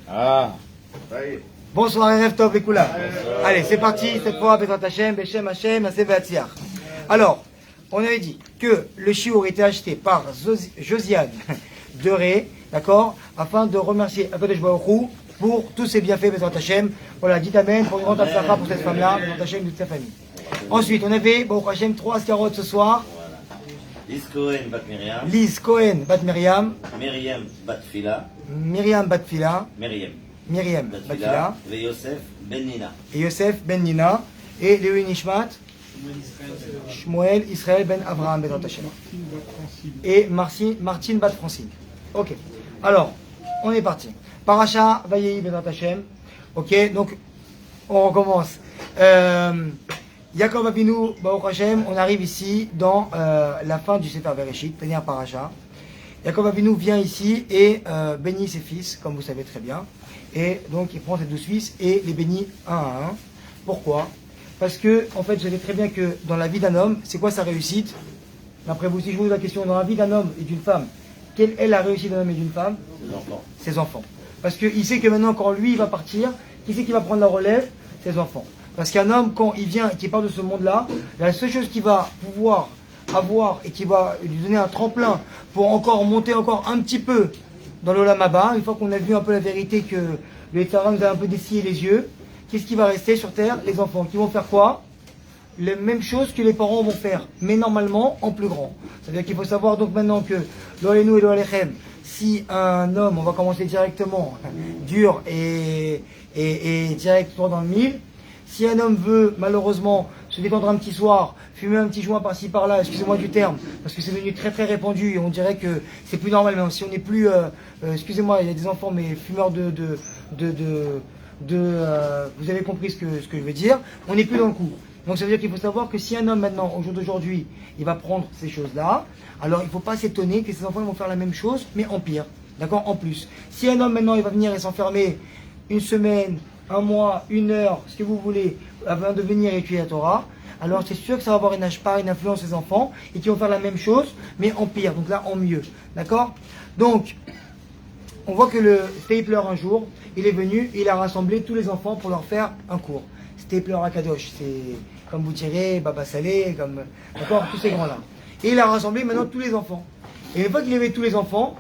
Ah, ça y est. Bonsoir, Erev Tov les Koulam. Allez, c'est parti, cette fois, Bezrat Hashem, Beshem Hashem, Aseh Ve'atziach. Alors, on avait dit que le chiour était acheté par Josiane de Ré, d'accord, afin de remercier Akadosh Baruch Hu pour tous ses bienfaits, Bezrat Hashem. Voilà, dites Amen pour une grande affaire pour cette femme-là, Bezrat Hashem, de toute sa famille. Ensuite, on avait, Baruch Hashem, 3 ascarotes ce soir. Lise Cohen bat Myriam. Lise Cohen bat Myriam. Myriam bat Fila. Myriam bat Fila. Myriam bat Fila. Et Yosef ben Nina. Et Yosef ben Nina. Et Léo Nishmat. Shmuel Israël ben Abraham Bezrat Hashem. Et Martine bat Francine. Ok. Alors, on est parti. Paracha Vayehi Bezrat Hashem. Ok, donc on recommence. Yaakov Avinu, Baruch Hashem, on arrive ici dans la fin du Sefer Bereshit, dernière paracha. Yaakov Avinu vient ici et bénit ses fils, comme vous savez très bien. Et donc il prend ses 12 fils et les bénit un à un. Pourquoi? Parce que, en fait, vous savez très bien que dans la vie d'un homme, c'est quoi sa réussite? D'après vous, si je vous pose la question, dans la vie d'un homme et d'une femme, quelle est la réussite d'un homme et d'une femme? Ses enfants. Ses enfants. Parce qu'il sait que maintenant, quand lui il va partir, qui c'est qui va prendre la relève? Ses enfants. Parce qu'un homme, quand il vient et qu'il part de ce monde-là, la seule chose qu'il va pouvoir avoir et qui va lui donner un tremplin pour encore monter encore un petit peu dans l'Olam Haba, une fois qu'on a vu un peu la vérité que le Éternel nous a un peu dessillé les yeux, qu'est-ce qui va rester sur terre? Les enfants. Qui vont faire quoi? Les mêmes choses que les parents vont faire, mais normalement en plus grand. C'est-à-dire qu'il faut savoir donc maintenant que l'Olénou et l'Oléchem, si un homme, on va commencer directement, dur et directement dans le mille, si un homme veut malheureusement se détendre un petit soir, fumer un petit joint par-ci par-là, excusez-moi du terme, parce que c'est devenu très très répandu et on dirait que c'est plus normal, même si on n'est plus, excusez-moi, il y a des enfants mais fumeurs vous avez compris ce que je veux dire, on n'est plus dans le coup. Donc ça veut dire qu'il faut savoir que si un homme maintenant, au jour d'aujourd'hui, il va prendre ces choses-là, alors il ne faut pas s'étonner que ses enfants vont faire la même chose, mais en pire, d'accord, en plus. Si un homme maintenant il va venir et s'enfermer une semaine, un mois, une heure, ce que vous voulez, avant de venir étudier la Torah, alors c'est sûr que ça va avoir une influence sur les enfants et qu'ils vont faire la même chose, mais en pire, donc là en mieux, d'accord? Donc, on voit que le Stapler un jour, il est venu et il a rassemblé tous les enfants pour leur faire un cours. Stapler Akadosh, c'est comme vous direz, Baba Salé, comme, d'accord, tous ces grands-là. Et il a rassemblé maintenant tous les enfants. Et une fois qu'il avait tous les enfants,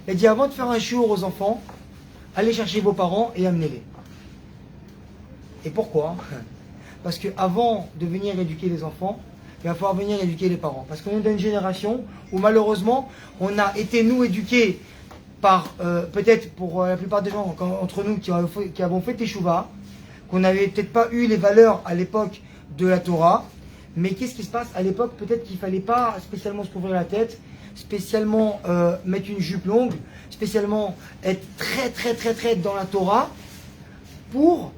il a dit avant de faire un shiur aux enfants, allez chercher vos parents et amenez-les. Et pourquoi? Parce qu'avant de venir éduquer les enfants, il va falloir venir éduquer les parents. Parce qu'on est dans une génération où malheureusement, on a été nous éduqués par, peut-être pour la plupart des gens, entre nous qui avons fait Teshuvah, qu'on n'avait peut-être pas eu les valeurs à l'époque de la Torah. Mais qu'est-ce qui se passe à l'époque? Peut-être qu'il ne fallait pas spécialement se couvrir la tête, spécialement mettre une jupe longue, spécialement être très dans la Torah pour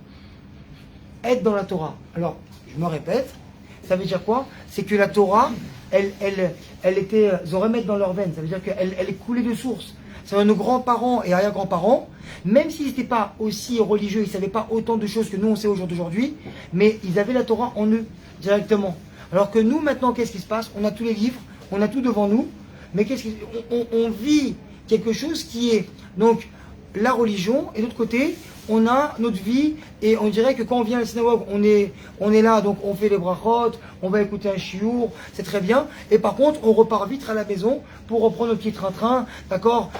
être dans la Torah. Alors, je me répète, ça veut dire quoi? C'est que la Torah, elle était, ils auraient mettre dans leurs veines, ça veut dire qu'elle est coulée de source. C'est nos grands-parents et arrière-grands-parents, même s'ils n'étaient pas aussi religieux, ils ne savaient pas autant de choses que nous on sait aujourd'hui, mais ils avaient la Torah en eux, directement. Alors que nous, maintenant, qu'est-ce qui se passe? On a tous les livres, on a tout devant nous, mais on vit quelque chose qui est, donc, la religion, et de l'autre côté, on a notre vie, et on dirait que quand on vient à la synagogue, on est là, donc on fait les brachot, on va écouter un chiour, c'est très bien, et par contre, on repart vite à la maison pour reprendre notre petit train-train, d'accord,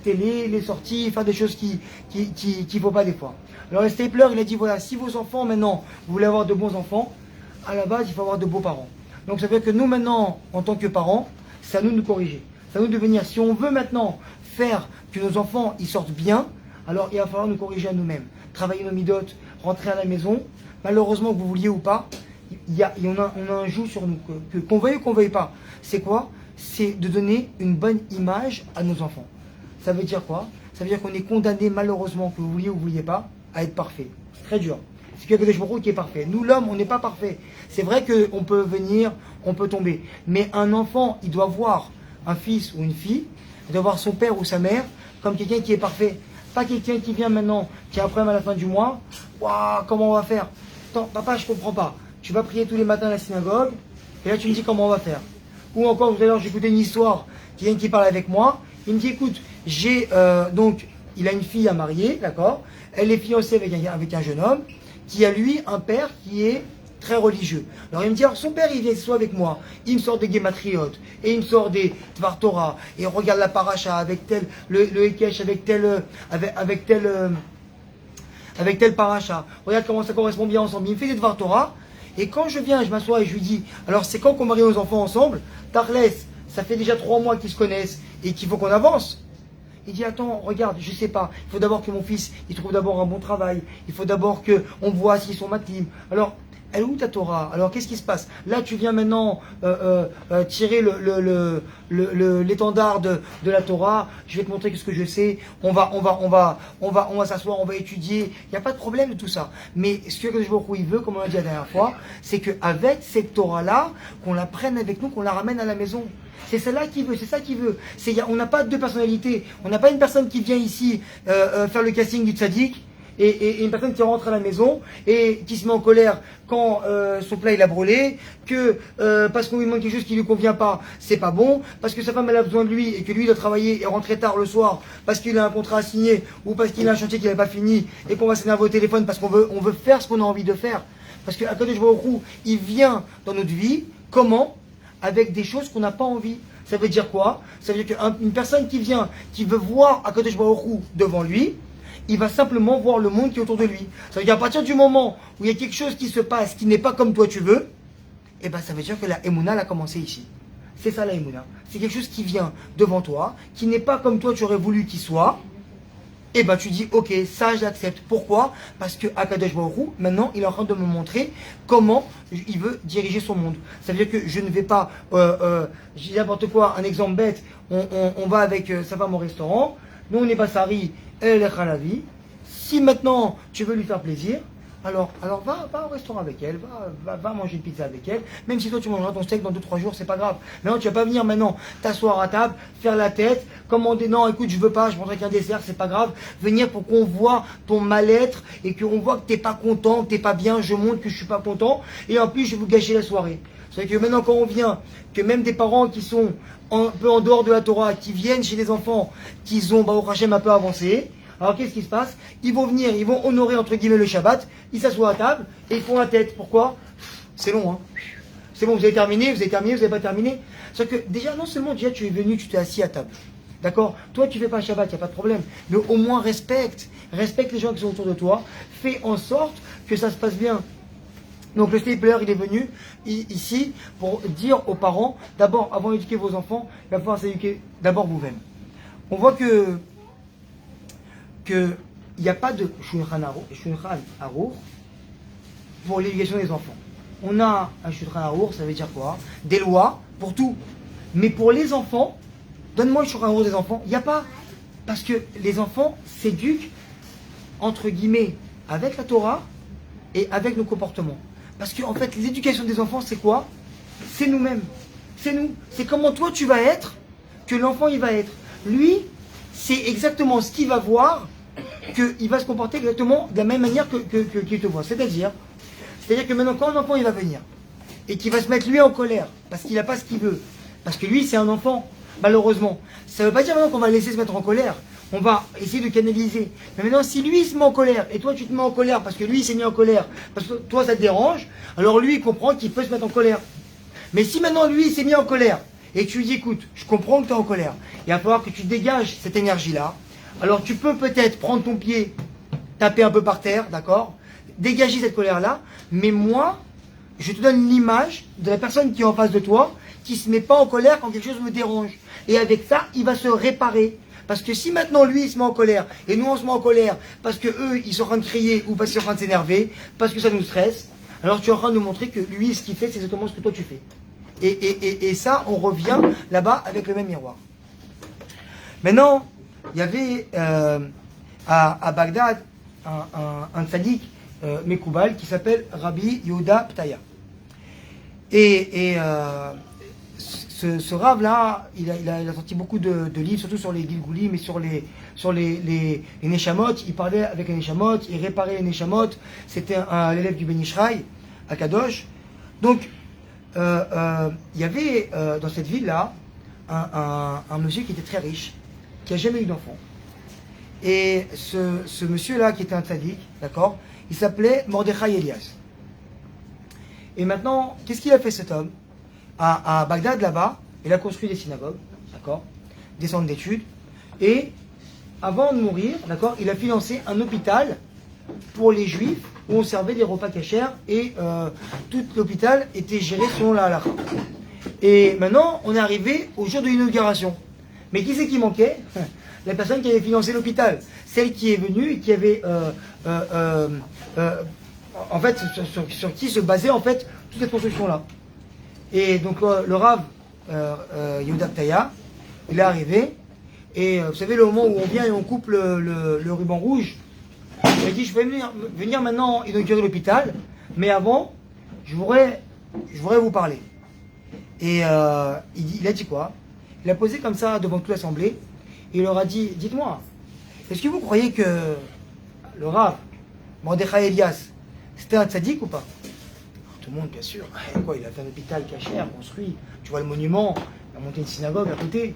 télé, les sorties, faire des choses qui vaut pas des fois. Alors le Stapler, il a dit, voilà, si vos enfants, maintenant, vous voulez avoir de bons enfants, à la base, il faut avoir de beaux parents. Donc ça veut dire que nous, maintenant, en tant que parents, c'est à nous de nous corriger. C'est à nous de venir, si on veut maintenant faire que nos enfants ils sortent bien, alors il va falloir nous corriger à nous-mêmes, travailler nos midotes, rentrer à la maison. Malheureusement, que vous vouliez ou pas, on a un joug sur nous, qu'on veuille ou qu'on veuille pas. C'est quoi? C'est de donner une bonne image à nos enfants. Ça veut dire quoi? Ça veut dire qu'on est condamné malheureusement, que vous vouliez ou vous vouliez pas, à être parfait. C'est très dur. C'est quelque chose qui est parfait. Nous, l'homme, on n'est pas parfait. C'est vrai qu'on peut venir, on peut tomber. Mais un enfant, il doit voir un fils ou une fille, il doit voir son père ou sa mère comme quelqu'un qui est parfait. Pas quelqu'un qui vient maintenant, qui a un problème à la fin du mois. Waouh, comment on va faire? Attends, papa, je comprends pas. Tu vas prier tous les matins à la synagogue, et là tu me dis comment on va faire. Ou encore, tout à l'heure, j'écoutais une histoire, quelqu'un qui parle avec moi, il me dit, écoute, Donc, il a une fille à marier, d'accord? Elle est fiancée avec un jeune homme qui a, lui, un père qui est très religieux. Alors il me dit, alors son père il vient soit avec moi, il me sort des guématriotes, et il me sort des Dvar Torah, et on regarde la paracha avec tel, le Hekesh avec tel, avec tel paracha, regarde comment ça correspond bien ensemble, il me fait des Dvar Torah, et quand je viens, je m'assois et je lui dis, alors c'est quand qu'on marie nos enfants ensemble? Tarles, ça fait déjà 3 mois qu'ils se connaissent, et qu'il faut qu'on avance. Il dit, attends, regarde, je sais pas, il faut d'abord que mon fils, il trouve d'abord un bon travail, il faut d'abord qu'on voit s'ils sont matim. Alors, elle est où ta Torah? Alors qu'est-ce qui se passe? Là tu viens maintenant tirer l'étendard de la Torah. Je vais te montrer ce que je sais. On va s'asseoir, on va étudier. Il n'y a pas de problème de tout ça. Mais ce que je vois il veut, comme on l'a dit la dernière fois, c'est qu'avec cette Torah là, qu'on la prenne avec nous, qu'on la ramène à la maison. C'est celle-là qu'il veut, c'est ça qu'il veut. On n'a pas deux personnalités. On n'a pas une personne qui vient ici faire le casting du tzaddik. Et une personne qui rentre à la maison et qui se met en colère quand son plat il a brûlé, que parce qu'on lui demande quelque chose qui lui convient pas, c'est pas bon, parce que sa femme elle a besoin de lui et que lui il doit travailler et rentrer tard le soir parce qu'il a un contrat à signer ou parce qu'il a un chantier qu'il n'a pas fini et qu'on va s'énerver au téléphone parce qu'on veut faire ce qu'on a envie de faire. Parce que Akadosh Baruch Hu, il vient dans notre vie, comment? Avec des choses qu'on n'a pas envie. Ça veut dire quoi? Ça veut dire qu'une personne qui vient, qui veut voir Akadosh Baruch Hu devant lui, il va simplement voir le monde qui est autour de lui. Ça veut dire à partir du moment où il y a quelque chose qui se passe qui n'est pas comme toi tu veux, et ben ça veut dire que la Emouna a commencé ici. C'est ça la Emouna. C'est quelque chose qui vient devant toi, qui n'est pas comme toi tu aurais voulu qu'il soit. Et ben tu dis ok, ça j'accepte. Pourquoi? Parce que Akadosh Baruch Hu, maintenant il est en train de me montrer comment il veut diriger son monde. Ça veut dire que je ne vais pas, je dis n'importe quoi, un exemple bête, on va avec sa femme au restaurant, nous on est Bassari, elle est Khalavi. Si maintenant tu veux lui faire plaisir, alors va au restaurant avec elle, va manger une pizza avec elle, même si toi tu mangeras ton steak dans 2-3 jours, c'est pas grave. Maintenant tu vas pas venir maintenant t'asseoir à table, faire la tête, commander, non écoute je veux pas, je prendrai qu'un dessert, c'est pas grave. Venir pour qu'on voit ton mal-être et qu'on voit que t'es pas content, que t'es pas bien, je montre que je suis pas content, et en plus je vais vous gâcher la soirée. C'est que maintenant quand on vient, que même des parents qui sont un peu en dehors de la Torah, qui viennent chez des enfants qui ont Baruch Hashem un peu avancé, alors qu'est-ce qui se passe? Ils vont venir, ils vont honorer entre guillemets le Shabbat, ils s'assoient à table et ils font la tête. Pourquoi? C'est long, hein. C'est bon, vous avez terminé, vous n'avez pas terminé. C'est que déjà, non seulement déjà tu es venu, tu t'es assis à table. D'accord? Toi tu fais pas un Shabbat, il n'y a pas de problème. Mais au moins respecte les gens qui sont autour de toi, fais en sorte que ça se passe bien. Donc le stapler il est venu ici pour dire aux parents, d'abord avant d'éduquer vos enfants, il va falloir s'éduquer d'abord vous-même. On voit qu'il n'y a pas de Shulchan Aruch pour l'éducation des enfants. On a un Shulchan Aruch, ça veut dire quoi? Des lois pour tout. Mais pour les enfants, donne-moi le Shulchan Aruch des enfants, il n'y a pas. Parce que les enfants s'éduquent, entre guillemets, avec la Torah et avec nos comportements. Parce qu'en fait, l'éducation des enfants, c'est quoi? C'est nous-mêmes. C'est nous. C'est comment toi tu vas être que l'enfant il va être. Lui, c'est exactement ce qu'il va voir, qu'il va se comporter exactement de la même manière qu'il te voit. C'est-à-dire que maintenant, quand un enfant il va venir et qu'il va se mettre lui en colère parce qu'il n'a pas ce qu'il veut, parce que lui c'est un enfant, malheureusement, ça ne veut pas dire maintenant qu'on va le laisser se mettre en colère. On va essayer de canaliser. Mais maintenant, si lui il se met en colère et toi tu te mets en colère parce que lui il s'est mis en colère, parce que toi ça te dérange, alors lui il comprend qu'il peut se mettre en colère. Mais si maintenant lui il s'est mis en colère et que tu lui dis écoute, je comprends que tu es en colère, il va falloir que tu dégages cette énergie-là, alors tu peux peut-être prendre ton pied, taper un peu par terre, d'accord, dégager cette colère-là, mais moi, je te donne l'image de la personne qui est en face de toi, qui ne se met pas en colère quand quelque chose me dérange. Et avec ça, il va se réparer. Parce que si maintenant lui il se met en colère et nous on se met en colère parce que eux ils sont en train de crier ou parce qu'ils sont en train de s'énerver, parce que ça nous stresse, alors tu es en train de nous montrer que lui ce qu'il fait c'est exactement ce que toi tu fais. Et ça on revient là-bas avec le même miroir. Maintenant, il y avait à Bagdad un tzaddik Mekoubal qui s'appelle Rabbi Yehuda Ptaya. Ce Rav là, il a sorti beaucoup de livres, surtout sur les Gilgoulim, mais sur les Neshamot. Il parlait avec les Neshamot, il réparait les Neshamot. C'était l'élève du Ben Ishraï, à Kadosh. Donc, il y avait dans cette ville là un monsieur qui était très riche. qui n'a jamais eu d'enfant. Et ce monsieur-là, qui était un tzaddik, d'accord, il s'appelait Mordechai Elias. Et maintenant, qu'est-ce qu'il a fait cet homme? À Bagdad, là-bas, il a construit des synagogues, d'accord, des centres d'études. Et avant de mourir, d'accord, il a financé un hôpital pour les juifs où on servait des repas cachers et tout l'hôpital était géré selon la halakha. Et maintenant, on est arrivé au jour de l'inauguration. Mais qui c'est qui manquait? La personne qui avait financé l'hôpital. Celle qui est venue et qui avait en fait, sur qui se basait en fait toute cette construction-là. Et donc le Rav Yehuda Ptaya, il est arrivé, et vous savez le moment où on vient et on coupe le ruban rouge, il a dit je vais venir maintenant inaugurer l'hôpital, mais avant, je voudrais vous parler. Et il a dit quoi? Il a posé comme ça devant toute l'assemblée, et il leur a dit, dites-moi, est-ce que vous croyez que le Rav Mordechai Elias, c'était un tzaddik ou pas? Tout le monde, bien sûr. Quoi, il a fait un hôpital caché, construit. Tu vois le monument, il a monté une synagogue à côté.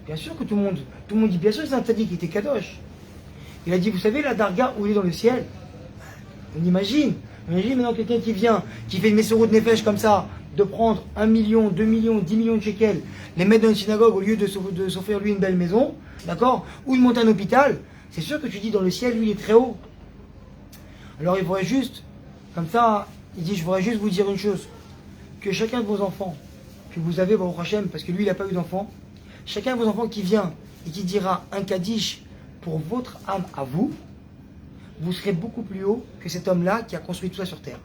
Bien sûr que tout le monde dit, bien sûr que c'est un tzaddik, il était kadosh. Il a dit, vous savez la darga où il est dans le ciel? On imagine maintenant quelqu'un qui vient, qui fait une messorot de nefesh comme ça, de prendre 1 million, 2 millions, 10 millions de shekels, les mettre dans une synagogue au lieu de s'offrir lui une belle maison, d'accord? Ou il monte un hôpital, c'est sûr que tu dis dans le ciel, lui il est très haut. Alors il faudrait juste, comme ça, il dit, je voudrais juste vous dire une chose, que chacun de vos enfants, que vous avez, Baruch Hashem, parce que lui il n'a pas eu d'enfant, chacun de vos enfants qui vient et qui dira un kaddish pour votre âme à vous, vous serez beaucoup plus haut que cet homme-là qui a construit tout ça sur terre.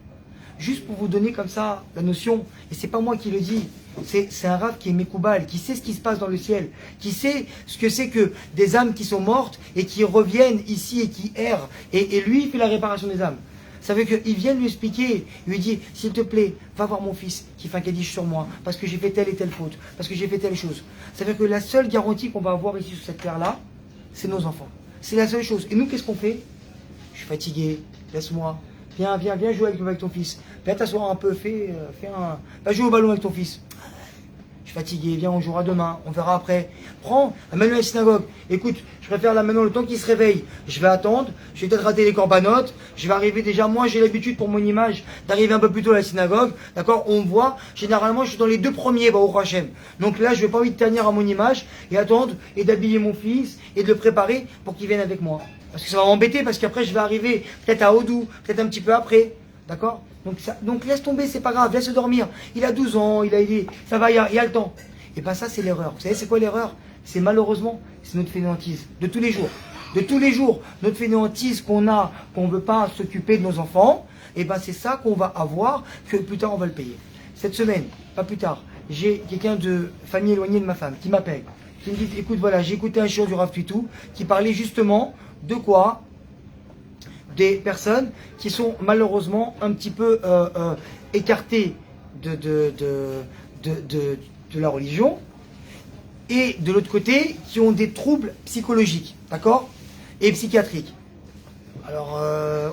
Juste pour vous donner comme ça la notion, et c'est pas moi qui le dis, c'est un Rav qui est Mekoubal, qui sait ce qui se passe dans le ciel, qui sait ce que c'est que des âmes qui sont mortes et qui reviennent ici et qui errent, et lui il fait la réparation des âmes. Ça veut qu'il vient lui expliquer, il lui dit, s'il te plaît, va voir mon fils qui fait un kaddish sur moi, parce que j'ai fait telle et telle faute, parce que j'ai fait telle chose. Ça veut dire que la seule garantie qu'on va avoir ici sur cette terre-là, c'est nos enfants. C'est la seule chose. Et nous, qu'est-ce qu'on fait? Je suis fatigué, laisse-moi. Viens jouer avec ton fils. Viens t'asseoir un peu, va jouer au ballon avec ton fils. Je suis fatigué, viens, on jouera demain, on verra après. Prends, amène-le à la synagogue. Écoute, je préfère là maintenant le temps qu'il se réveille. Je vais attendre, je vais peut-être rater les corbanotes. Je vais arriver déjà, moi j'ai l'habitude pour mon image d'arriver un peu plus tôt à la synagogue. D'accord, on me voit, généralement je suis dans les 2 premiers, au Hachem. Donc là, je vais pas envie de tenir à mon image et attendre et d'habiller mon fils et de le préparer pour qu'il vienne avec moi. Parce que ça va m'embêter, parce qu'après je vais arriver peut-être à Odou, peut-être un petit peu après. D'accord, donc laisse tomber, c'est pas grave, laisse dormir. Il a 12 ans, ça va, il y a le temps. Et bien ça c'est l'erreur. Vous savez c'est quoi l'erreur? C'est malheureusement, c'est notre fainéantise de tous les jours. De tous les jours, notre fainéantise qu'on a, qu'on ne veut pas s'occuper de nos enfants, et ben c'est ça qu'on va avoir, que plus tard on va le payer. Cette semaine, pas plus tard, j'ai quelqu'un de famille éloignée de ma femme qui m'appelle, qui me dit, écoute voilà, j'ai écouté un shiur du Rav Tuitou qui parlait justement de quoi? Des personnes qui sont malheureusement un petit peu écartées de la religion, et de l'autre côté qui ont des troubles psychologiques, d'accord, et psychiatriques. Alors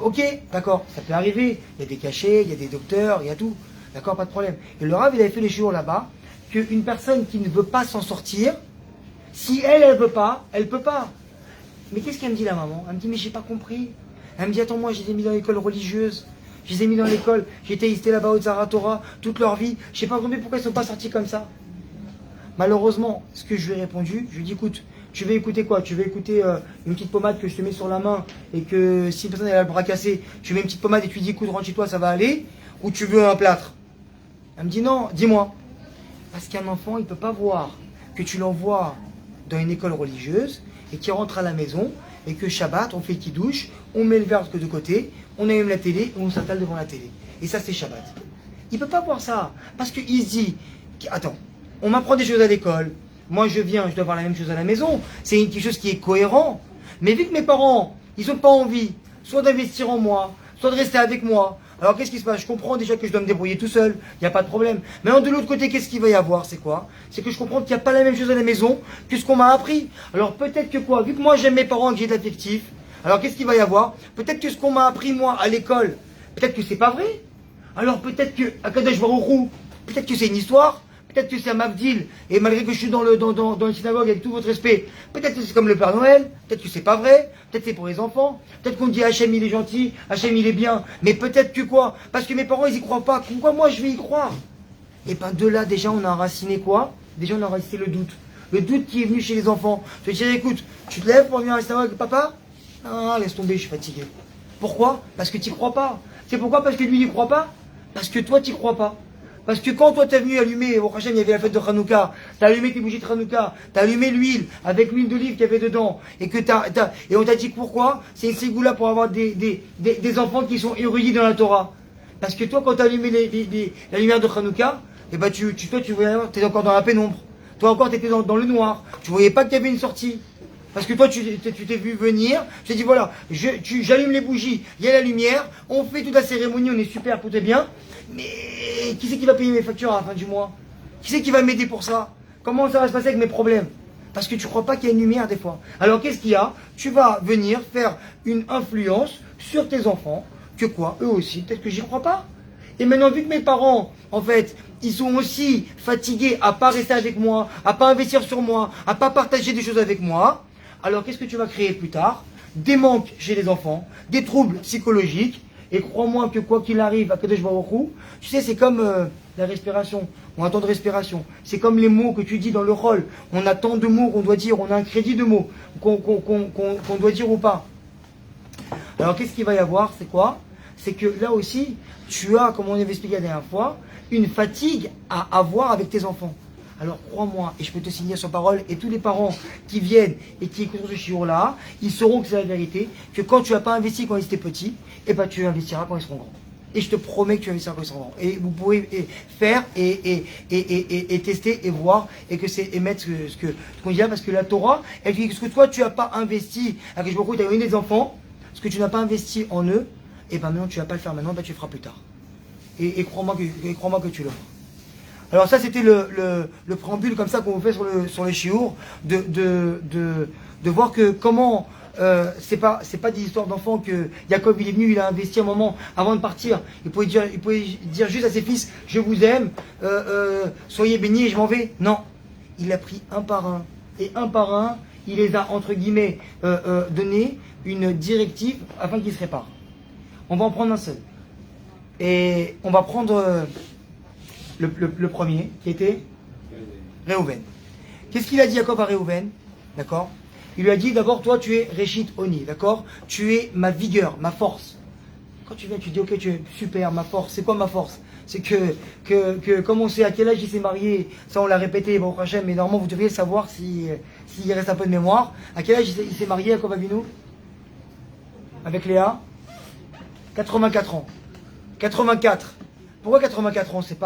ok, d'accord, ça peut arriver, il y a des cachets, il y a des docteurs, il y a tout, d'accord, pas de problème. Et le Rav il avait fait les jours là-bas qu'une personne qui ne veut pas s'en sortir, si elle veut pas, elle peut pas. Mais qu'est-ce qu'elle me dit la maman? Elle me dit mais j'ai pas compris. Elle me dit attends, moi je les ai mis dans l'école religieuse, je les ai mis dans l'école, j'ai été resté là-bas au Zaratora toute leur vie, je sais pas compris pourquoi ils sont pas sortis comme ça. Malheureusement, ce que je lui ai répondu, je lui ai dit écoute, tu veux écouter quoi? Tu veux écouter une petite pommade que je te mets sur la main et que si une personne elle a le bras cassé, tu mets une petite pommade et tu lui dis écoute rentre chez toi ça va aller, ou tu veux un plâtre? Elle me dit non, dis-moi. Parce qu'un enfant il peut pas voir que tu l'envoies dans une école religieuse et qu'il rentre à la maison et que Shabbat, on fait qui douche, on met le verre de côté, on allume la télé et on s'attale devant la télé. Et ça, c'est Shabbat. Il ne peut pas voir ça. Parce qu'il se dit, attends, on m'apprend des choses à l'école, moi je viens, je dois voir la même chose à la maison, c'est quelque chose qui est cohérent. Mais vu que mes parents, ils n'ont pas envie, soit d'investir en moi, soit de rester avec moi, alors qu'est-ce qui se passe? Je comprends déjà que je dois me débrouiller tout seul, il n'y a pas de problème. Mais de l'autre côté, qu'est-ce qu'il va y avoir? C'est quoi? C'est que je comprends qu'il n'y a pas la même chose à la maison que ce qu'on m'a appris. Alors peut-être que quoi? Vu que moi j'aime mes parents et que j'ai de l'affectif, alors qu'est-ce qu'il va y avoir? Peut-être que ce qu'on m'a appris moi à l'école, peut-être que c'est pas vrai. Alors peut-être que Akadosh Baruch Hu, peut-être que c'est une histoire, Peut-être que c'est un Mavdil, et malgré que je suis dans le synagogue avec tout votre respect, peut-être que c'est comme le Père Noël, peut-être que c'est pas vrai, peut-être que c'est pour les enfants, peut-être qu'on dit Hachem il est gentil, Hachem il est bien, mais peut-être que quoi? Parce que mes parents ils y croient pas, pourquoi moi je vais y croire? Et ben de là déjà on a enraciné quoi? Déjà on a enraciné le doute. Le doute qui est venu chez les enfants. Je vais dire écoute, tu te lèves pour venir à la synagogue, papa? Ah, laisse tomber, je suis fatigué. Pourquoi? Parce que tu n'y crois pas. C'est pourquoi? Parce que lui il n'y croit pas? Parce que toi tu n'y crois pas. Parce que quand toi t'es venu allumer, au Hachem il y avait la fête de Hanouka, t'as allumé tes bougies de Hanouka, t'as allumé l'huile avec l'huile d'olive qu'il y avait dedans, et que et on t'a dit pourquoi? C'est une ségoula pour avoir des enfants qui sont érudits dans la Torah. Parce que toi quand t'as allumé la lumière de Hanouka, et ben toi tu voyais, t'es encore dans la pénombre. Toi encore t'étais dans le noir. Tu voyais pas qu'il y avait une sortie. Parce que toi, tu t'es vu venir, je t'ai dit voilà, j'allume les bougies, il y a la lumière, on fait toute la cérémonie, on est super, tout est bien, mais qui c'est qui va payer mes factures à la fin du mois? Qui c'est qui va m'aider pour ça? Comment ça va se passer avec mes problèmes? Parce que tu crois pas qu'il y a une lumière des fois. Alors qu'est-ce qu'il y a? Tu vas venir faire une influence sur tes enfants, que quoi? Eux aussi, peut-être que j'y crois pas. Et maintenant, vu que mes parents, en fait, ils sont aussi fatigués à pas rester avec moi, à pas investir sur moi, à pas partager des choses avec moi, alors qu'est-ce que tu vas créer plus tard? Des manques chez les enfants, des troubles psychologiques, et crois-moi que quoi qu'il arrive à Kadosh Baruch Hu, tu sais, c'est comme la respiration, on a tant de respiration, c'est comme les mots que tu dis dans le rôle, on a tant de mots qu'on doit dire, on a un crédit de mots qu'on doit dire ou pas. Alors qu'est-ce qu'il va y avoir? C'est quoi? C'est que là aussi, tu as, comme on avait expliqué la dernière fois, une fatigue à avoir avec tes enfants. Alors crois-moi, et je peux te signer sur parole, et tous les parents qui viennent et qui écoutent ce shiur-là, ils sauront que c'est la vérité, que quand tu n'as pas investi quand ils étaient petits, et ben tu investiras quand ils seront grands. Et je te promets que tu investiras quand ils seront grands. Et vous pouvez faire et tester et voir et mettre ce qu'on dit là, parce que la Torah, elle dit que ce que toi tu n'as pas investi, avec je me tu as eu des enfants, ce que tu n'as pas investi en eux, et ben maintenant tu ne vas pas le faire maintenant, ben tu le feras plus tard. Et crois-moi que tu le feras. Alors ça c'était le préambule comme ça qu'on vous fait sur les chiours, de voir que comment c'est pas des histoires d'enfants que Jacob il est venu, il a investi un moment avant de partir, il pouvait dire juste à ses fils je vous aime, soyez bénis et je m'en vais. Non, il a pris un par un et un par un il les a entre guillemets donné une directive afin qu'ils se réparent. On va en prendre un seul et on va prendre le premier, qui était Réhouven. Qu'est-ce qu'il a dit Jacob à Réhouven? D'accord? Il lui a dit d'abord, toi tu es Réchit Oni, d'accord? Tu es ma vigueur, ma force. Quand tu viens, tu dis ok, tu es super, ma force. C'est quoi ma force? C'est que comme on sait à quel âge il s'est marié, ça on l'a répété, bon Hachem, mais normalement vous devriez le savoir s'il reste un peu de mémoire. À quel âge il s'est marié, Jacob Avinu? Avec Léa? 84 ans. 84. Pourquoi 84 ans? C'est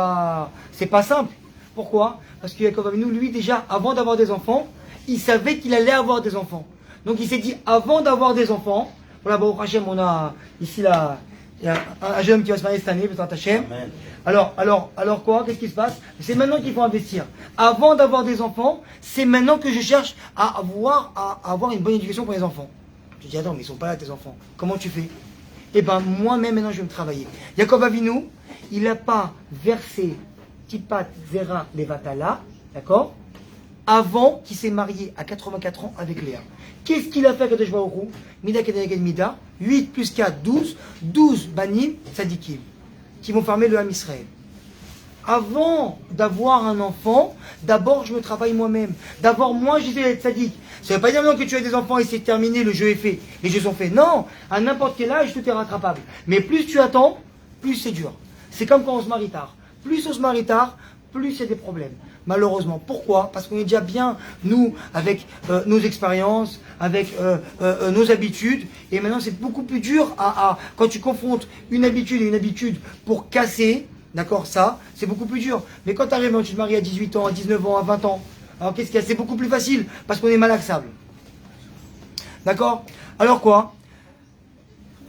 pas simple. Pourquoi? Parce que Jacob Avinu, lui déjà, avant d'avoir des enfants, il savait qu'il allait avoir des enfants. Donc il s'est dit, avant d'avoir des enfants, voilà, bon, Hachem, on a ici là, il y a un jeune homme qui va se marier cette année, peut-être Hachem. Alors quoi? Qu'est-ce qui se passe? C'est maintenant qu'il faut investir. Avant d'avoir des enfants, c'est maintenant que je cherche à avoir une bonne éducation pour les enfants. Je dis, attends, mais ils sont pas là tes enfants. Comment tu fais? Eh ben, moi-même, maintenant, je vais me travailler. Jacob Avinu, il n'a pas versé Tipat Zera Levatala, d'accord, avant qu'il s'est marié à 84 ans avec Léa. Qu'est-ce qu'il a fait à Kadosh Baruch Hu? Mida Kedaget Mida, 8 plus 4, 12, 12 banim tzadikim, qui vont fermer le Ham Israël. Avant d'avoir un enfant, d'abord je me travaille moi-même. D'abord moi j'essaie d'être sadique. Ça ne veut pas dire non que tu as des enfants et c'est terminé, le jeu est fait, les jeux sont faits. Non, à n'importe quel âge tout est rattrapable. Mais plus tu attends, plus c'est dur. C'est comme quand on se marie tard. Plus on se marie tard, plus il y a des problèmes. Malheureusement. Pourquoi? Parce qu'on est déjà bien, nous, avec nos expériences, avec nos habitudes. Et maintenant c'est beaucoup plus dur quand tu confrontes une habitude et une habitude pour casser. D'accord, ça, c'est beaucoup plus dur. Mais quand tu arrives, tu te maries à 18 ans, à 19 ans, à 20 ans, alors qu'est-ce qu'il y a? C'est beaucoup plus facile, parce qu'on est malaxable. D'accord? Alors quoi?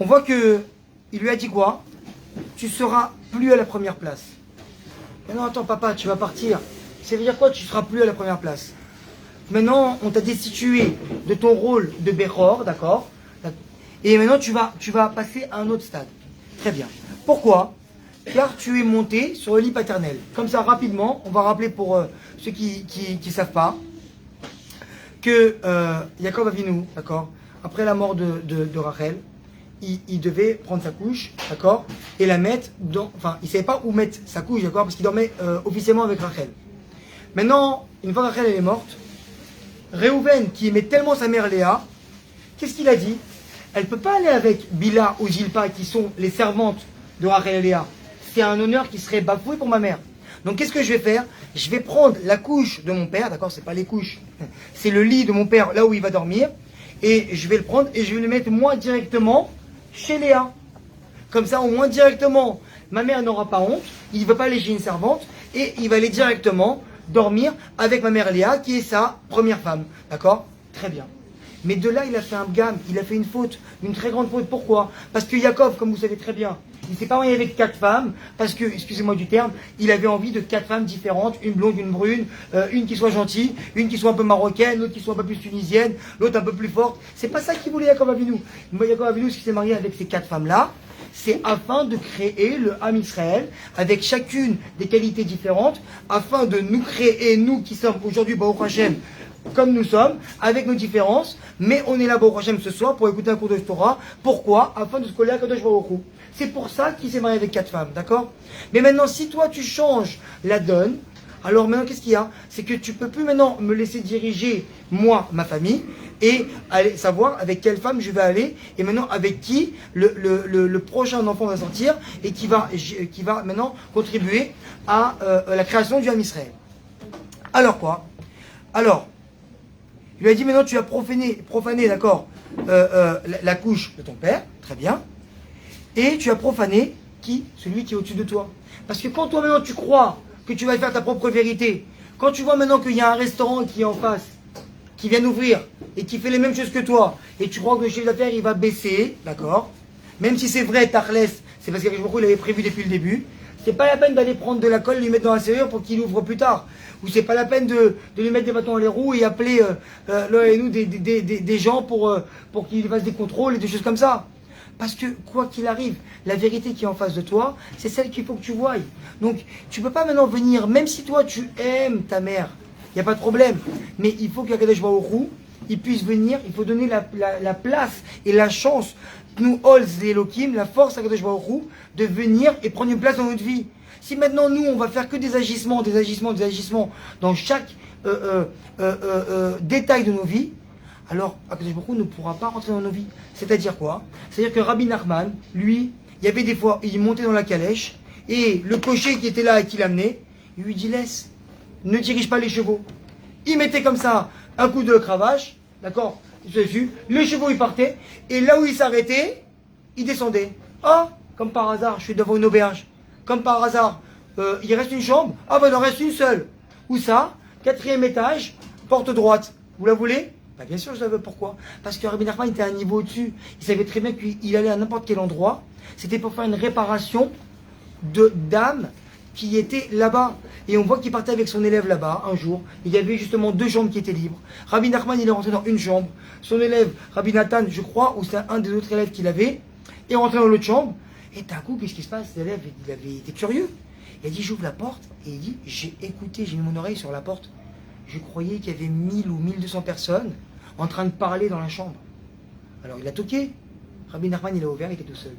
On voit que il lui a dit quoi? Tu seras plus à la première place. Mais non, attends, papa, tu vas partir. Ça veut dire quoi? Tu seras plus à la première place. Maintenant, on t'a destitué de ton rôle de Bechor, d'accord? Et maintenant, tu vas passer à un autre stade. Très bien. Pourquoi? car tu es monté sur le lit paternel. Comme ça, rapidement, on va rappeler pour ceux qui savent pas, que Jacob Avinu, d'accord, après la mort de Rachel, il devait prendre sa couche, d'accord, et la mettre dans... Enfin, il ne savait pas où mettre sa couche, d'accord, parce qu'il dormait officiellement avec Rachel. Maintenant, une fois que Rachel elle est morte, Réhouven, qui aimait tellement sa mère Léa, qu'est-ce qu'il a dit? Elle ne peut pas aller avec Bila ou Zilpa, qui sont les servantes de Rachel et Léa. C'est un honneur qui serait bafoué pour ma mère. Donc qu'est-ce que je vais faire? Je vais prendre la couche de mon père, d'accord, c'est pas les couches, c'est le lit de mon père, là où il va dormir, et je vais le prendre et je vais le mettre moi directement chez Léa. Comme ça, au moins directement, ma mère n'aura pas honte, il ne va pas aller chez une servante, et il va aller directement dormir avec ma mère Léa, qui est sa première femme. D'accord? Très bien. Mais de là, il a fait un gamme, il a fait une faute, une très grande faute. Pourquoi? Parce que Jacob, comme vous savez très bien, il ne s'est pas marié avec 4 femmes, parce que, excusez-moi du terme, il avait envie de 4 femmes différentes, une blonde, une brune, une qui soit gentille, une qui soit un peu marocaine, l'autre qui soit un peu plus tunisienne, l'autre un peu plus forte. C'est pas ça qu'il voulait Jacob Avinu. Jacob Avinu, s'il s'est marié avec ces 4 femmes-là, c'est afin de créer le Ham Israël, avec chacune des qualités différentes, afin de nous créer, nous qui sommes aujourd'hui, Baruch Hashem, comme nous sommes, avec nos différences, mais on est là, Baruch Hashem, ce soir, pour écouter un cours de Torah. Pourquoi? Afin de se coller à Kadosh Baruch Hu. C'est pour ça qu'il s'est marié avec 4 femmes, d'accord? Mais maintenant, si toi, tu changes la donne, alors maintenant, qu'est-ce qu'il y a? C'est que tu peux plus maintenant me laisser diriger, moi, ma famille, et aller savoir avec quelle femme je vais aller, et maintenant avec qui le prochain enfant va sortir, et qui va maintenant contribuer à la création du Ham Israël. Alors quoi? Alors, il lui a dit maintenant tu as profané d'accord, la couche de ton père, très bien, et tu as profané qui? Celui qui est au-dessus de toi. Parce que quand toi maintenant tu crois que tu vas faire ta propre vérité, quand tu vois maintenant qu'il y a un restaurant qui est en face, qui vient d'ouvrir, et qui fait les mêmes choses que toi, et tu crois que le chiffre d'affaires il va baisser, d'accord, même si c'est vrai, Tachlès, c'est parce qu'Akadosh Baruch Hu l'avait prévu depuis le début, c'est pas la peine d'aller prendre de la colle, lui mettre dans la serrure pour qu'il ouvre plus tard. Ou c'est pas la peine de lui mettre des bâtons dans les roues et appeler des gens pour qu'ils fassent des contrôles et des choses comme ça. Parce que, quoi qu'il arrive, la vérité qui est en face de toi, c'est celle qu'il faut que tu voies. Donc, tu peux pas maintenant venir, même si toi tu aimes ta mère, il n'y a pas de problème. Mais il faut qu'Akadosh Baruch Hu, il puisse venir, il faut donner la place et la chance, nous, Holz et Elohim, la force à Akadosh Baruch Hu, de venir et prendre une place dans notre vie. Si maintenant nous, on va faire que des agissements dans chaque détail de nos vies, alors Akadosh Baruch Hu ne pourra pas rentrer dans nos vies. C'est-à-dire quoi? C'est-à-dire que Rabbi Nachman, lui, il y avait des fois, il montait dans la calèche, et le cocher qui était là et qui l'amenait, il lui dit laisse, ne dirige pas les chevaux. Il mettait comme ça un coup de cravache, d'accord, les chevaux ils partaient, et là où il s'arrêtait, il descendait. Ah, comme par hasard, je suis devant une auberge. Comme par hasard, il reste une chambre. Ah ben il en reste une seule. Où ça? 4e étage, porte droite. Vous la voulez? Ben bien sûr je la veux. Pourquoi? Parce que Rabbi Nachman était à un niveau au-dessus. Il savait très bien qu'il allait à n'importe quel endroit. C'était pour faire une réparation d'âme qui était là-bas. Et on voit qu'il partait avec son élève là-bas un jour. Il y avait justement 2 chambres qui étaient libres. Rabbi Nachman il est rentré dans une chambre. Son élève, Rabbi Nathan, je crois, ou c'est un des autres élèves qu'il avait, est rentré dans l'autre chambre. Et d'un coup, qu'est-ce qui se passe? L'élève, il avait été curieux. Il a dit, j'ouvre la porte, et il dit, j'ai écouté, j'ai mis mon oreille sur la porte. Je croyais qu'il y avait 1000 ou 1200 personnes en train de parler dans la chambre. Alors il a toqué. Rabbi Nachman, il a ouvert, il était tout seul.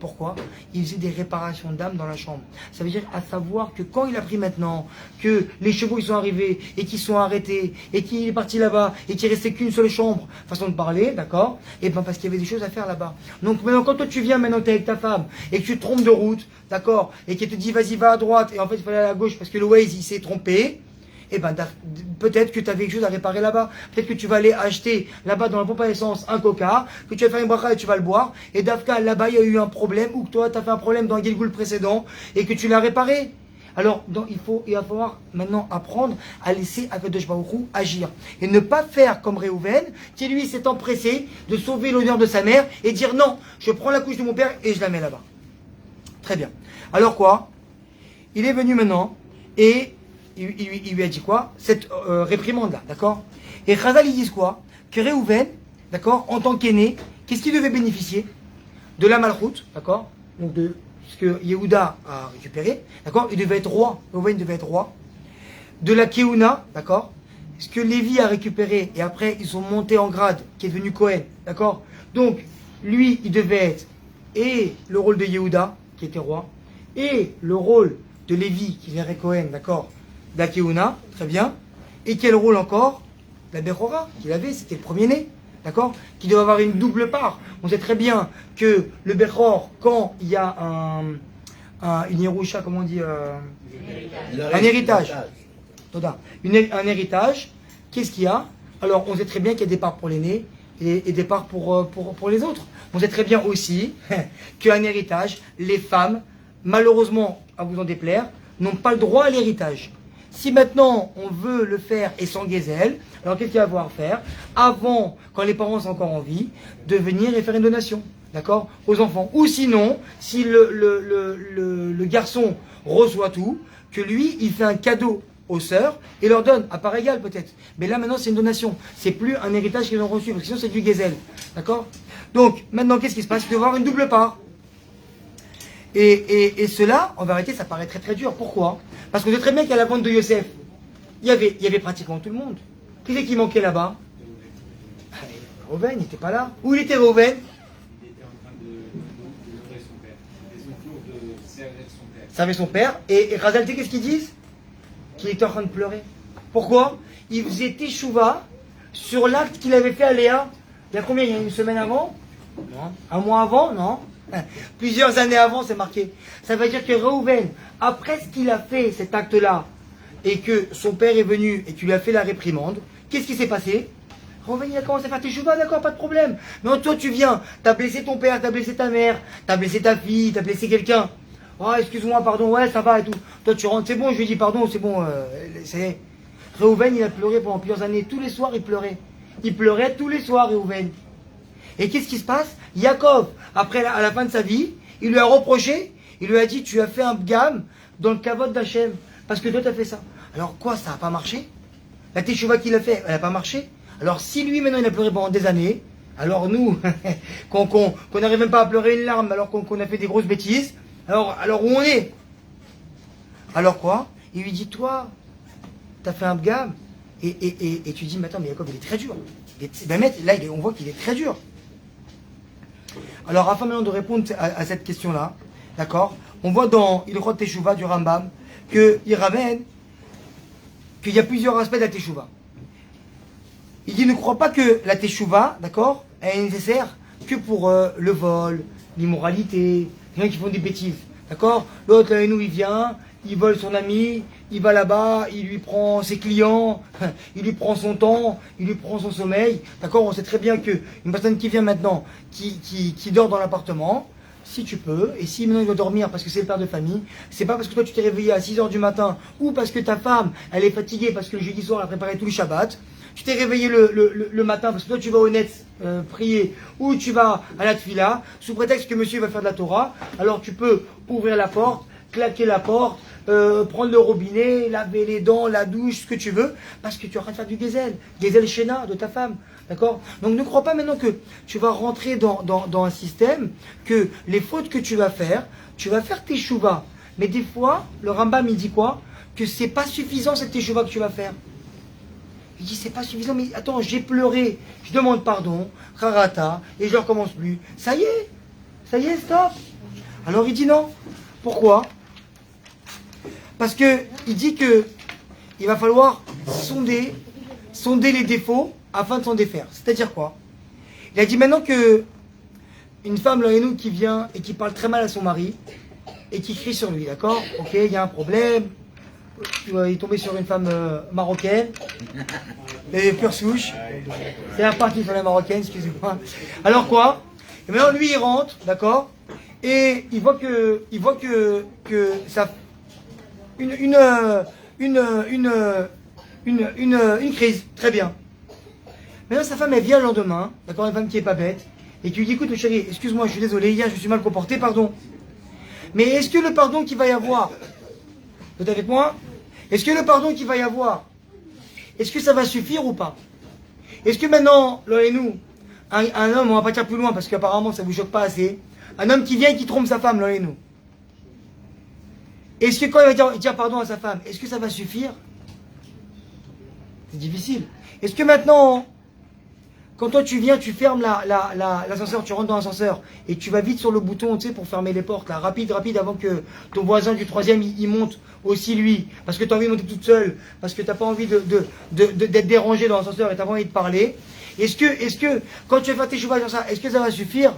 Pourquoi? Il faisait des réparations d'âme dans la chambre. Ça veut dire à savoir que quand il a pris maintenant que les chevaux ils sont arrivés et qu'ils sont arrêtés et qu'il est parti là-bas et qu'il restait qu'une seule chambre, façon de parler, d'accord? Et bien parce qu'il y avait des choses à faire là-bas. Donc maintenant quand toi tu viens maintenant t'es avec ta femme et que tu te trompes de route, d'accord? Et qu'elle te dit vas-y va à droite et en fait il fallait aller à gauche parce que le Waze il s'est trompé. Eh ben, peut-être que tu avais quelque chose à réparer là-bas. Peut-être que tu vas aller acheter là-bas dans la pompe à essence un coca, que tu vas faire une bracha et tu vas le boire. Et d'Afka, là-bas, il y a eu un problème, ou que toi, tu as fait un problème dans un Gilgoul précédent et que tu l'as réparé. Alors, il va falloir maintenant apprendre à laisser Akadosh Baruch Hu agir. Et ne pas faire comme Réhouven, qui lui s'est empressé de sauver l'honneur de sa mère et dire non, je prends la couche de mon père et je la mets là-bas. Très bien. Alors quoi? Il est venu maintenant et il lui a dit quoi? Cette réprimande-là, d'accord? Et Chazal, ils disent quoi? Que Réhouven, d'accord, en tant qu'aîné, qu'est-ce qu'il devait bénéficier? De la malchoute, d'accord? Donc ce que Yehuda a récupéré, d'accord, il devait être roi, Reuven devait être roi, de la Keuna, d'accord, ce que Lévi a récupéré, et après ils sont montés en grade, qui est devenu Cohen, d'accord, donc lui il devait être, et le rôle de Yehuda, qui était roi, et le rôle de Lévi, qui verrait Cohen, d'accord, de la Keuna, très bien, et quel rôle encore, la Bechora, qu'il avait, c'était le premier-né, d'accord, qui doit avoir une double part. On sait très bien que le Bechor, quand il y a une Yerusha, comment on dit, un héritage. Un héritage, qu'est-ce qu'il y a? Alors, on sait très bien qu'il y a des parts pour l'aîné et des parts pour les autres. On sait très bien aussi qu'un héritage, les femmes, malheureusement, à vous en déplaire, n'ont pas le droit à l'héritage. Si maintenant on veut le faire et sans Gézel, alors qu'est-ce qu'il va falloir faire? Avant, quand les parents sont encore en vie, de venir et faire une donation, d'accord, aux enfants. Ou sinon, si le garçon reçoit tout, que lui, il fait un cadeau aux sœurs et leur donne, à part égale peut-être. Mais là maintenant c'est une donation, c'est plus un héritage qu'ils ont reçu, parce que sinon c'est du Gézel, d'accord? Donc maintenant qu'est-ce qui se passe? Il doit y avoir une double part. Et cela, en vérité, ça paraît très très dur. Pourquoi? Parce qu'on sait très bien qu'à la vente de Yosef, il y avait pratiquement tout le monde. Qui c'est qui manquait là-bas? Reuven, il n'était pas là. Où il était Reuven? Il était en train de pleurer son père. C'était son tour de servir son père. Servait son père. Et Razalté, qu'est-ce qu'ils disent? Qu'il était en train de pleurer. Pourquoi? Il faisait teshuva sur l'acte qu'il avait fait à Léa. Il y a combien? Il y a une semaine avant? Non. Un mois avant? Non. Plusieurs années avant, c'est marqué. Ça veut dire que Reuven, après ce qu'il a fait, cet acte-là, et que son père est venu et qu'il lui a fait la réprimande, qu'est-ce qui s'est passé? Reuven, il a commencé à faire tes chouvas, d'accord, pas de problème. Mais toi, tu viens, t'as blessé ton père, t'as blessé ta mère, t'as blessé ta fille, t'as blessé quelqu'un. Oh, excuse-moi, pardon, ouais, ça va et tout. Toi, tu rentres, c'est bon, je lui dis pardon, c'est bon. Reuven, il a pleuré pendant plusieurs années. Tous les soirs, il pleurait. Il pleurait tous les soirs, Reuven. Et qu'est-ce qui se passe? Yaakov, après, à la fin de sa vie, il lui a reproché, il lui a dit, tu as fait un gamme dans le kavod d'Hachem, parce que toi tu as fait ça. Alors quoi, ça n'a pas marché? La teshuva qu'il a fait, elle n'a pas marché. Alors si lui maintenant il a pleuré pendant des années, alors nous, qu'on n'arrive même pas à pleurer une larme alors qu'on a fait des grosses bêtises, alors où on est? Alors quoi? Il lui dit, toi, tu as fait un gamme, et tu dis, mais attends, mais Yaakov il est très dur. Là on voit qu'il est très dur. Alors, afin maintenant de répondre à cette question-là, d'accord, on voit dans Ilchot Teshuvah du Rambam qu'il ramène qu'il y a plusieurs aspects de la Teshuvah. Il dit ne crois pas que la Teshuvah, d'accord, elle est nécessaire que pour le vol, l'immoralité, les gens qui font des bêtises, d'accord. L'autre, là, nous, il vient, il vole son ami, il va là-bas, il lui prend ses clients, il lui prend son temps, il lui prend son sommeil. D'accord? On sait très bien qu'une personne qui vient maintenant, qui dort dans l'appartement, si tu peux, et si maintenant il doit dormir parce que c'est le père de famille, c'est pas parce que toi tu t'es réveillé à 6h du matin, ou parce que ta femme, elle est fatiguée parce que le jeudi soir elle a préparé tout le Shabbat, tu t'es réveillé le matin parce que toi tu vas au net prier, ou tu vas à la tfila, sous prétexte que monsieur va faire de la Torah, alors tu peux ouvrir la porte, claquer la porte, prendre le robinet, laver les dents, la douche, ce que tu veux, parce que tu es en train de faire du Gézel Shena de ta femme, d'accord? Donc ne crois pas maintenant que tu vas rentrer dans un système, que les fautes que tu vas faire tes chouvas. Mais des fois, le Rambam il dit quoi? Que c'est pas suffisant cette teshuva que tu vas faire. Il dit c'est pas suffisant, mais attends, j'ai pleuré, je demande pardon, rarata, et je ne recommence plus. Ça y est, stop. Alors il dit non. Pourquoi? Parce que il dit que il va falloir sonder les défauts afin de s'en défaire. C'est-à-dire quoi? Il a dit maintenant que une femme là et nous qui vient et qui parle très mal à son mari et qui crie sur lui, d'accord? Ok, il y a un problème. Il est tombé sur une femme marocaine, et pure souche. C'est reparti sur la marocaine, excusez-moi. Alors quoi? Et maintenant lui il rentre, d'accord? Et il voit que ça une crise, très bien. Maintenant sa femme elle vient le lendemain, d'accord, une femme qui est pas bête, et qui lui dit écoute chérie, excuse-moi, je suis désolé, hier je me suis mal comporté, pardon. Mais est-ce que le pardon qu'il va y avoir, vous êtes avec moi? Est-ce que le pardon qu'il va y avoir, est-ce que ça va suffire ou pas? Est-ce que maintenant, là et nous, un homme, on va pas dire plus loin parce qu'apparemment ça vous choque pas assez, un homme qui vient et qui trompe sa femme, là et nous, Est-ce que quand il va dire pardon à sa femme, est-ce que ça va suffire? C'est difficile. Est-ce que maintenant, quand toi tu viens, tu fermes l'ascenseur, tu rentres dans l'ascenseur et tu vas vite sur le bouton, tu sais, pour fermer les portes, là, rapide, avant que ton voisin du troisième, il monte aussi lui, parce que tu as envie de monter toute seule, parce que tu n'as pas envie d'être dérangé dans l'ascenseur et tu n'as pas envie de parler. Est-ce que, quand tu vas faire tes chouvas sur ça, est-ce que ça va suffire?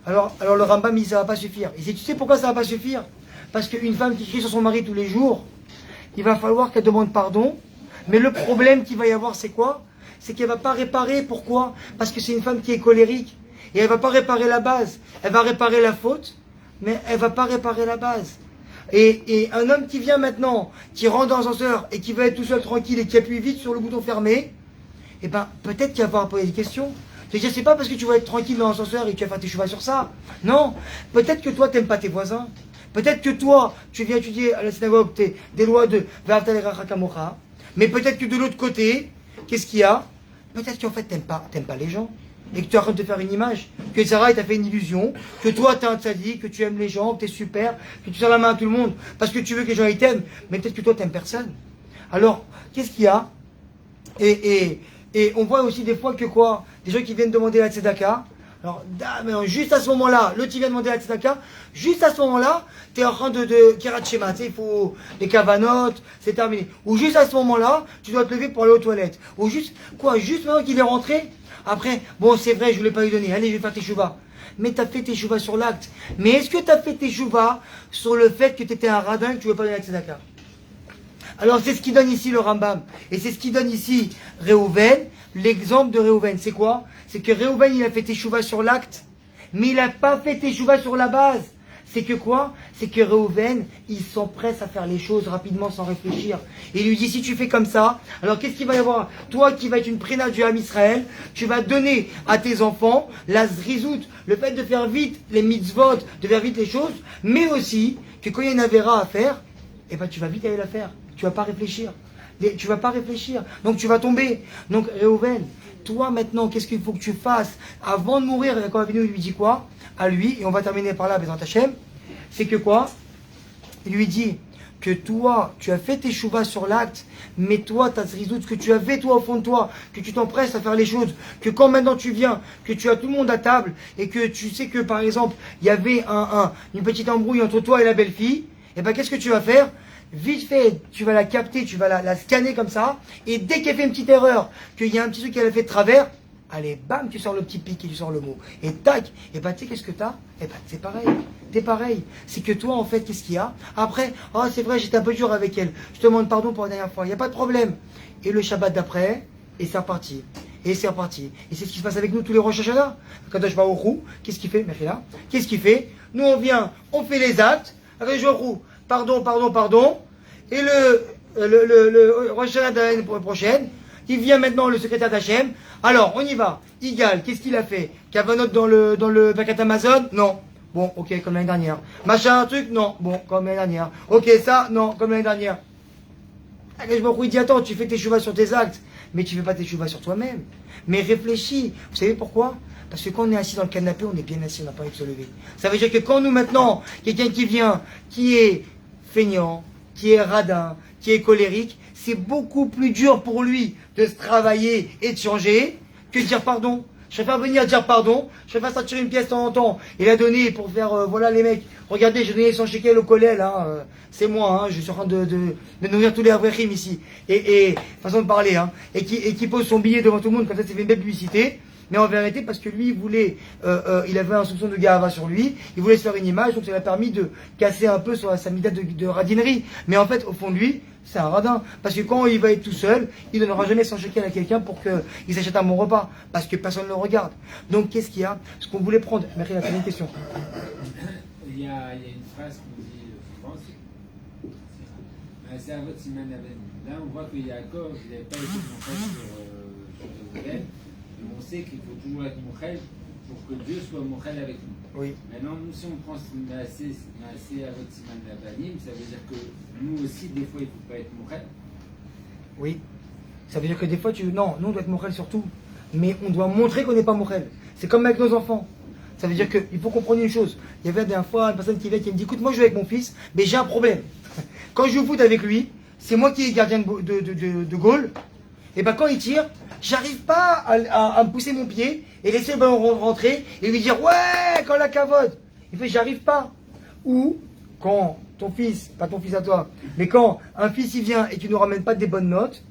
Alors le Rambam dit ça va pas suffire. Et tu sais pourquoi ça va pas suffire? Parce qu'une femme qui crie sur son mari tous les jours, il va falloir qu'elle demande pardon. Mais le problème qu'il va y avoir, c'est quoi? C'est qu'elle va pas réparer. Pourquoi? Parce que c'est une femme qui est colérique. Et elle va pas réparer la base. Elle va réparer la faute, mais elle va pas réparer la base. Et un homme qui vient maintenant, qui rentre dans l'ascenseur et qui va être tout seul tranquille et qui appuie vite sur le bouton fermé, eh ben peut-être qu'il va falloir poser des questions. C'est-à-dire, c'est pas parce que tu vas être tranquille dans l'ascenseur et que tu vas faire tes chouvas sur ça. Non. Peut-être que toi, t'aimes pas tes voisins. Peut-être que toi, tu viens étudier à la synagogue des lois de Ve'ahavta l'iracha kamocha. Mais peut-être que de l'autre côté, qu'est-ce qu'il y a? Peut-être qu'en fait, t'aimes pas les gens. Et que tu es en train de te faire une image. Que Sarah t'a fait une illusion. Que toi, t'es un tzaddik, que tu aimes les gens, que t'es super, que tu serres la main à tout le monde. Parce que tu veux que les gens ils t'aiment. Mais peut-être que toi, t'aimes personne. Alors, qu'est-ce qu'il y a? Et on voit aussi des fois que quoi? Des gens qui viennent demander la tzedaka. Alors, juste à ce moment-là, l'autre qui vient demander la tzedaka, juste à ce moment-là, tu es en train de Kirat Shema, tu sais, il faut les cavanotes, c'est terminé. Ou juste à ce moment-là, tu dois te lever pour aller aux toilettes. Ou juste, quoi, juste maintenant qu'il est rentré, après, bon, c'est vrai, je voulais pas lui donner, allez, je vais faire tes chouvas. Mais tu as fait tes chouvas sur l'acte. Mais est-ce que tu as fait tes chouvas sur le fait que tu étais un radin et que tu ne veux pas donner la tzedaka? Alors c'est ce qui donne ici le Rambam. Et c'est ce qui donne ici Réhouven. L'exemple de Réhouven, c'est quoi? C'est que Réhouven, il a fait teshuva sur l'acte, mais il n'a pas fait teshuva sur la base. C'est que quoi? C'est que Réhouven, il s'empresse à faire les choses rapidement sans réfléchir. Et il lui dit, si tu fais comme ça, alors qu'est-ce qu'il va y avoir? Toi qui vas être une préna du Ham Israël, tu vas donner à tes enfants la zrizout, le fait de faire vite les mitzvot, de faire vite les choses, mais aussi que quand il y a une avéra à faire, eh ben tu vas vite aller la faire. Tu vas pas réfléchir. Tu vas pas réfléchir. Donc tu vas tomber. Donc Réhouven, toi maintenant, qu'est-ce qu'il faut que tu fasses avant de mourir? Quand Avinu lui dit quoi? À lui, et on va terminer par là, Bézant Hachem, c'est que quoi? Il lui dit que toi, tu as fait tes chouvas sur l'acte, mais toi, tu as ce rizout que tu avais toi au fond de toi, que tu t'empresses à faire les choses, que quand maintenant tu viens, que tu as tout le monde à table, et que tu sais que par exemple, il y avait une petite embrouille entre toi et la belle-fille, et ben qu'est-ce que tu vas faire? Vite fait, tu vas la capter, tu vas la scanner comme ça, et dès qu'elle fait une petite erreur, qu'il y a un petit truc qu'elle a fait de travers, allez, bam, tu sors le petit pic et tu sors le mot. Et tac, et ben tu sais qu'est-ce que t'as? Et ben c'est pareil, t'es pareil. C'est que toi en fait, qu'est-ce qu'il y a? Après, oh c'est vrai, j'étais un peu dur avec elle, je te demande pardon pour la dernière fois, il n'y a pas de problème. Et le Shabbat d'après, et c'est reparti. Et c'est reparti. Et c'est ce qui se passe avec nous tous les Rosh Hashanah. Quand je vais au Rou, qu'est-ce qu'il fait? Là, qu'est-ce qu'il fait? Nous on vient, on fait les actes, avec le Rou. Pardon. Et le Rosh Hashanah de l'année prochaine, il vient maintenant le secrétaire d'Hachem. Alors, on y va. Igal, qu'est-ce qu'il a fait? Kavanot dans le Birkat Amazon? Non. Bon, ok, comme l'année dernière. Machin, un truc? Non. Bon, comme l'année dernière. Ok, ça? Non, comme l'année dernière. Il dit, attends, tu fais tes chouvas sur tes actes, mais tu fais pas tes chouvas sur toi-même. Mais réfléchis. Vous savez pourquoi? Parce que quand on est assis dans le canapé, on est bien assis, on n'a pas envie de se lever. Ça veut dire que quand nous maintenant, quelqu'un qui vient, qui est feignant, qui est radin, qui est colérique, c'est beaucoup plus dur pour lui de se travailler et de changer que de dire pardon. Je préfère venir dire pardon, je préfère sortir une pièce de temps en temps et la donner pour faire, voilà les mecs, regardez, j'ai donné 100 shekels au collège, hein, c'est moi, hein, je suis en train de nourrir tous les avrechim ici, et façon de parler, hein, et qui pose son billet devant tout le monde, comme ça c'est fait une belle publicité. Mais en vérité, parce que lui, il voulait, il avait un soupçon de gava sur lui, il voulait se faire une image, donc ça lui a permis de casser un peu sur sa mida de radinerie. Mais en fait, au fond de lui, c'est un radin. Parce que quand il va être tout seul, il ne donnera jamais 100 shekels à quelqu'un pour qu'il s'achète un bon repas. Parce que personne ne le regarde. Donc, qu'est-ce qu'il y a? Ce qu'on voulait prendre. Marie, il a une question. Il y a une phrase qu'on dit, je pense, c'est à votre Siman Aben. Là, on voit que Yaakov, il n'avait pas été montré sur Reuven. On sait qu'il faut toujours être Mochel pour que Dieu soit Mochel avec nous. Oui. Maintenant, nous, si on prend Maasé à votre Siman Abanim, ça veut dire que nous aussi, des fois, il ne faut pas être Mochel. Oui. Ça veut dire que des fois, non, nous on doit être Mochel surtout. Mais on doit montrer qu'on n'est pas Mochel. C'est comme avec nos enfants. Ça veut dire qu'il faut comprendre une chose. Il y avait la dernière fois une personne qui vient qui me dit, écoute, moi je joue avec mon fils, mais j'ai un problème. Quand je joue au foot avec lui, c'est moi qui est gardien de goal. Et ben quand il tire, j'arrive pas à me pousser mon pied et laisser le ballon rentrer et lui dire ouais, quand la cavote. Il fait j'arrive pas. Ou quand ton fils, pas ton fils à toi, mais quand un fils il vient et tu ne ramènes pas des bonnes notes,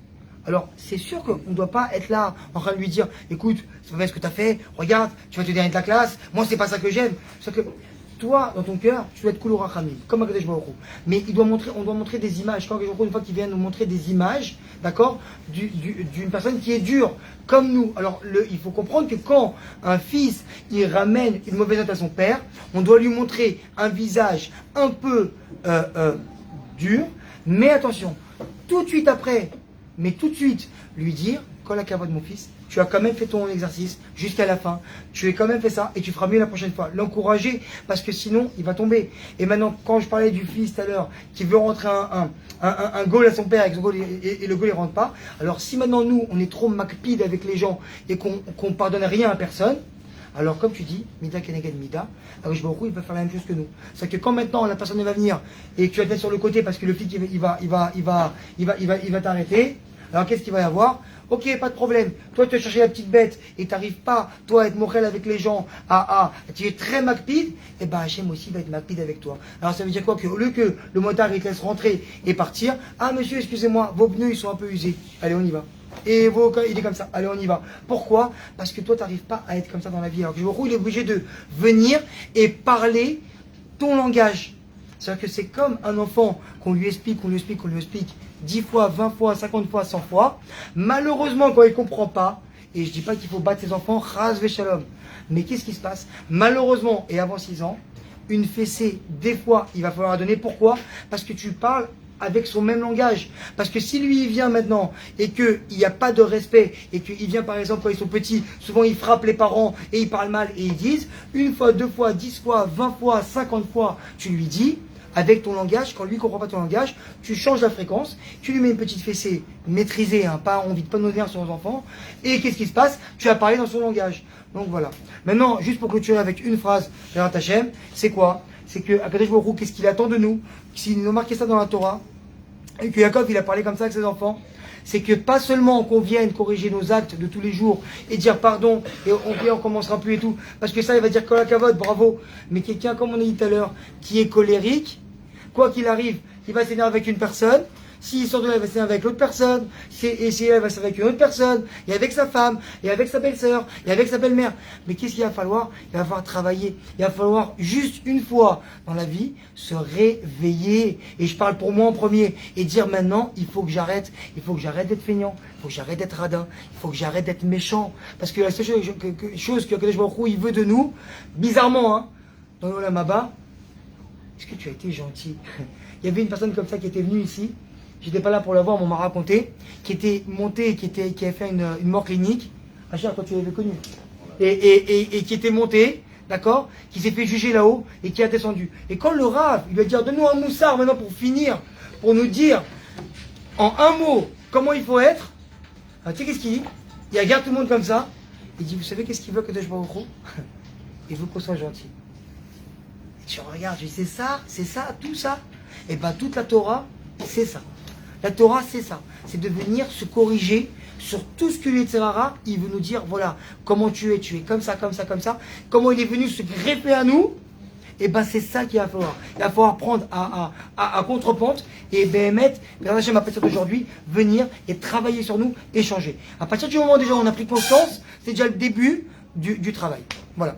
alors c'est sûr qu'on ne doit pas être là en train de lui dire écoute, c'est pas bien ce que tu as fait, regarde, tu vas te dernier de la classe, moi c'est pas ça que j'aime. C'est que toi, dans ton cœur, tu dois être couleur rachamim, comme Akadosh Baruch Hu. Mais on doit montrer des images. Quand une fois qu'il vient nous montrer des images, d'accord, d'une personne qui est dure, comme nous. Alors, il faut comprendre que quand un fils, il ramène une mauvaise note à son père, on doit lui montrer un visage un peu dur, mais attention, tout de suite après, mais tout de suite, lui dire, quand la cavote, mon fils, tu as quand même fait ton exercice jusqu'à la fin, tu as quand même fait ça et tu feras mieux la prochaine fois. L'encourager parce que sinon il va tomber. Et maintenant, quand je parlais du fils tout à l'heure qui veut rentrer un goal à son père avec son goal et le goal il rentre pas, alors si maintenant nous on est trop macpide avec les gens et qu'on pardonne rien à personne, alors comme tu dis, Mida Keneged Mida, Akadosh Baruch Hu, il va faire la même chose que nous. C'est-à-dire que quand maintenant la personne va venir et que tu vas te mettre sur le côté parce que le flic il va t'arrêter, alors qu'est-ce qu'il va y avoir? Ok, pas de problème. Toi, tu vas chercher la petite bête et tu n'arrives pas, toi, à être mochel avec les gens, tu es très macpide, et ben Hachem aussi va être macpide avec toi. Alors ça veut dire quoi? Qu'au lieu que le motard il te laisse rentrer et partir, ah monsieur, excusez-moi, vos pneus ils sont un peu usés. Allez, on y va. Et il est comme ça, allez, on y va. Pourquoi? Parce que toi, tu n'arrives pas à être comme ça dans la vie. Alors que il est obligé de venir et parler ton langage. C'est-à-dire que c'est comme un enfant qu'on lui explique 10 fois, 20 fois, 50 fois, 100 fois. Malheureusement, quand il ne comprend pas, et je ne dis pas qu'il faut battre ses enfants, ras shalom. Mais qu'est-ce qui se passe? Malheureusement, et avant 6 ans, une fessée, des fois, il va falloir la donner. Pourquoi? Parce que tu parles avec son même langage. Parce que si lui, il vient maintenant, et qu'il n'y a pas de respect, et qu'il vient par exemple quand ils sont petits, souvent ils frappent les parents, et ils parlent mal, et ils disent, une fois, 2 fois, 10 fois, 20 fois, 50 fois, tu lui dis, avec ton langage, quand lui ne comprend pas ton langage, tu changes la fréquence, tu lui mets une petite fessée maîtrisée, pas envie de pas nos nerfs sur nos enfants, et qu'est-ce qui se passe? Tu as parlé dans son langage. Donc voilà. Maintenant, juste pour clôturer avec une phrase, Bérat Hachem, c'est quoi? C'est que Akadosh Baruch Hu, qu'est-ce qu'il attend de nous? S'il nous a marqué ça dans la Torah, et que Yaakov, il a parlé comme ça avec ses enfants, c'est que pas seulement qu'on vienne corriger nos actes de tous les jours et dire pardon et on commencera plus et tout, parce que ça il va dire Kol HaKavod, bravo, mais quelqu'un comme on a dit tout à l'heure qui est colérique, quoi qu'il arrive, il va s'énerver avec une personne, s'il sort de là, il va s'énerver avec l'autre personne, et si elle va s'énerver avec une autre personne, et avec sa femme, et avec sa belle-sœur, et avec sa belle-mère. Mais qu'est-ce qu'il va falloir? Il va falloir travailler. Il va falloir juste une fois dans la vie se réveiller. Et je parle pour moi en premier. Et dire maintenant, il faut que j'arrête. Il faut que j'arrête d'être feignant. Il faut que j'arrête d'être radin. Il faut que j'arrête d'être méchant. Parce que la seule chose que Akadosh Baruch Hu, il veut de nous, bizarrement, dans l'Olam Haba, est-ce que tu as été gentil? Il y avait une personne comme ça qui était venue ici. J'étais pas là pour la voir, mais on m'a raconté, qui était monté, qui avait fait une mort clinique. Achar, toi tu l'avais connu. Et qui était monté, d'accord, qui s'est fait juger là-haut et qui a descendu. Et quand le Rav, il lui a dit, donne-nous un moussard maintenant pour finir, pour nous dire en un mot comment il faut être. Alors, tu sais qu'est-ce qu'il dit? Il regarde tout le monde comme ça. Il dit, vous savez qu'est-ce qu'il veut que je me retrouve? Il veut qu'on soit gentil. Je regarde, je dis, c'est ça, tout ça. Et bien toute la Torah, c'est ça. La Torah, c'est ça. C'est de venir se corriger sur tout ce que l'Yetzirara, il veut nous dire, voilà, comment tu es comme ça, comme ça, comme ça. Comment il est venu se greffer à nous. Et ben c'est ça qu'il va falloir. Il va falloir prendre à contre-pente et mettre, à partir d'aujourd'hui, venir et travailler sur nous et changer. À partir du moment où déjà on a pris conscience, c'est déjà le début du travail. Voilà.